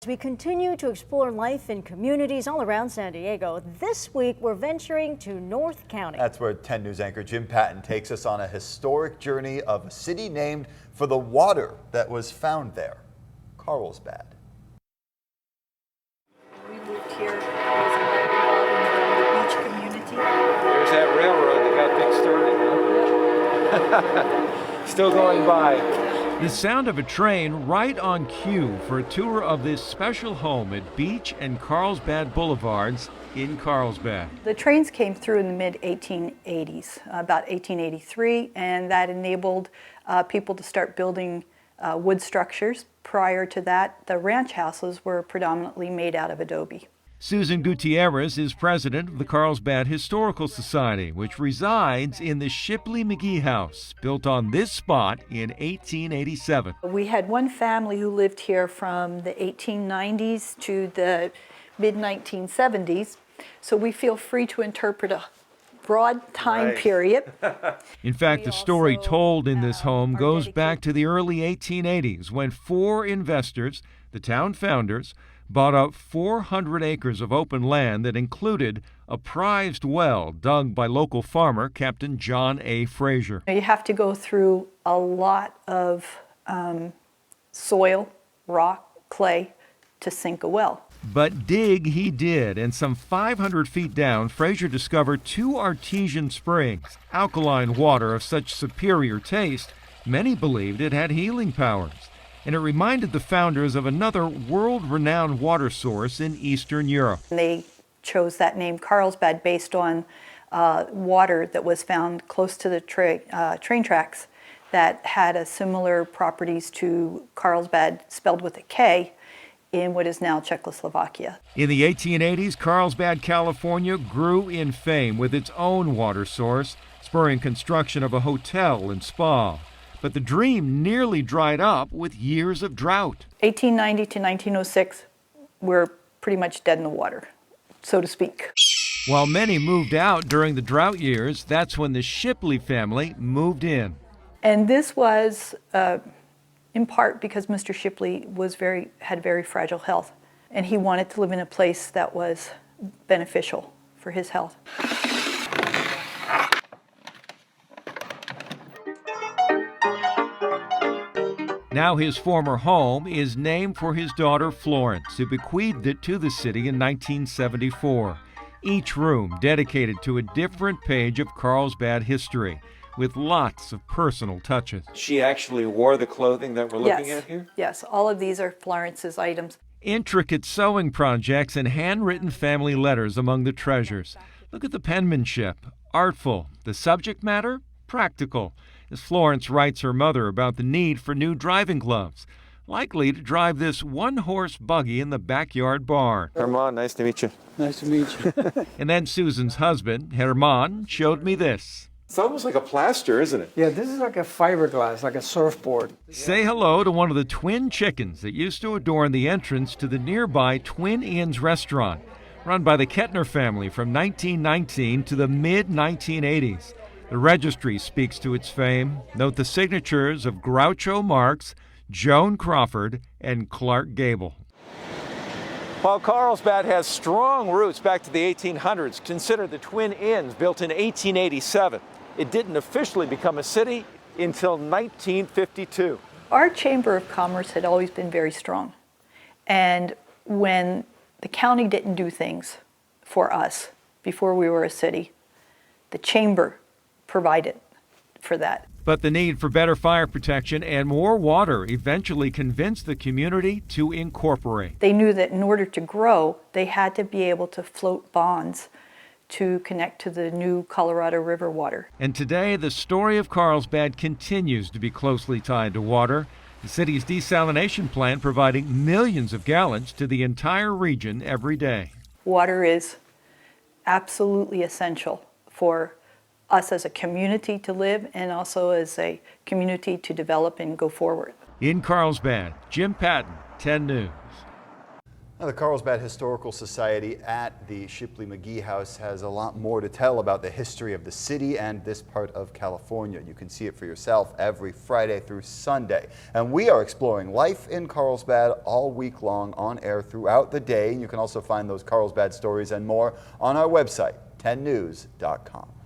As we continue to explore life in communities all around San Diego, this week we're venturing to North County. That's where 10 News anchor Jim Patton takes us on a historic journey of a city named for the water that was found there, Carlsbad. We moved here because of that revolving around the beach community. There's that railroad that got big started. Still going by. The sound of a train right on cue for a tour of this special home at Beach and Carlsbad Boulevards in Carlsbad. The trains came through in the mid-1880s, about 1883, and that enabled people to start building wood structures. Prior to that, the ranch houses were predominantly made out of adobe. Susan Gutierrez is president of the Carlsbad Historical Society, which resides in the Shipley McGee House, built on this spot in 1887. We had one family who lived here from the 1890s to the mid-1970s, so we feel free to interpret a broad time period. In fact, the story told in this home goes back to the early 1880s when 4 investors, the town founders, bought up 400 acres of open land that included a prized well dug by local farmer Captain John A. Frazier. You have to go through a lot of soil, rock, clay to sink a well. But dig he did, and some 500 feet down, Frazier discovered 2 artesian springs, alkaline water of such superior taste, many believed it had healing powers. And it reminded the founders of another world-renowned water source in Eastern Europe. They chose that name Carlsbad based on water that was found close to the train tracks that had a similar properties to Carlsbad, spelled with a K, in what is now Czechoslovakia. In the 1880s, Carlsbad, California grew in fame with its own water source, spurring construction of a hotel and spa. But the dream nearly dried up with years of drought. 1890 to 1906, we're pretty much dead in the water, so to speak. While many moved out during the drought years, that's when the Shipley family moved in. And this was in part because Mr. Shipley had very fragile health, and he wanted to live in a place that was beneficial for his health. Now his former home is named for his daughter Florence, who bequeathed it to the city in 1974. Each room dedicated to a different page of Carlsbad history, with lots of personal touches. She actually wore the clothing that we're looking at here? Yes, all of these are Florence's items. Intricate sewing projects and handwritten family letters among the treasures. Look at the penmanship, artful. The subject matter, practical, as Florence writes her mother about the need for new driving gloves, likely to drive this one-horse buggy in the backyard barn. Herman, nice to meet you. Nice to meet you. And then Susan's husband, Herman, showed me this. It's almost like a plaster, isn't it? Yeah, this is like a fiberglass, like a surfboard. Say hello to one of the twin chickens that used to adorn the entrance to the nearby Twin Inns restaurant, run by the Kettner family from 1919 to the mid-1980s. The registry speaks to its fame. Note the signatures of Groucho Marx, Joan Crawford, and Clark Gable. While Carlsbad has strong roots back to the 1800s, consider the Twin Inns built in 1887. It didn't officially become a city until 1952. Our Chamber of Commerce had always been very strong. And when the county didn't do things for us before we were a city, the Chamber provided for that. But the need for better fire protection and more water eventually convinced the community to incorporate. They knew that in order to grow, they had to be able to float bonds to connect to the new Colorado River water. And today, the story of Carlsbad continues to be closely tied to water. The city's desalination plant providing millions of gallons to the entire region every day. Water is absolutely essential for us as a community to live and also as a community to develop and go forward. In Carlsbad, Jim Patton, 10 News. Now, the Carlsbad Historical Society at the Shipley McGee House has a lot more to tell about the history of the city and this part of California. You can see it for yourself every Friday through Sunday. And we are exploring life in Carlsbad all week long on air throughout the day. You can also find those Carlsbad stories and more on our website, 10news.com.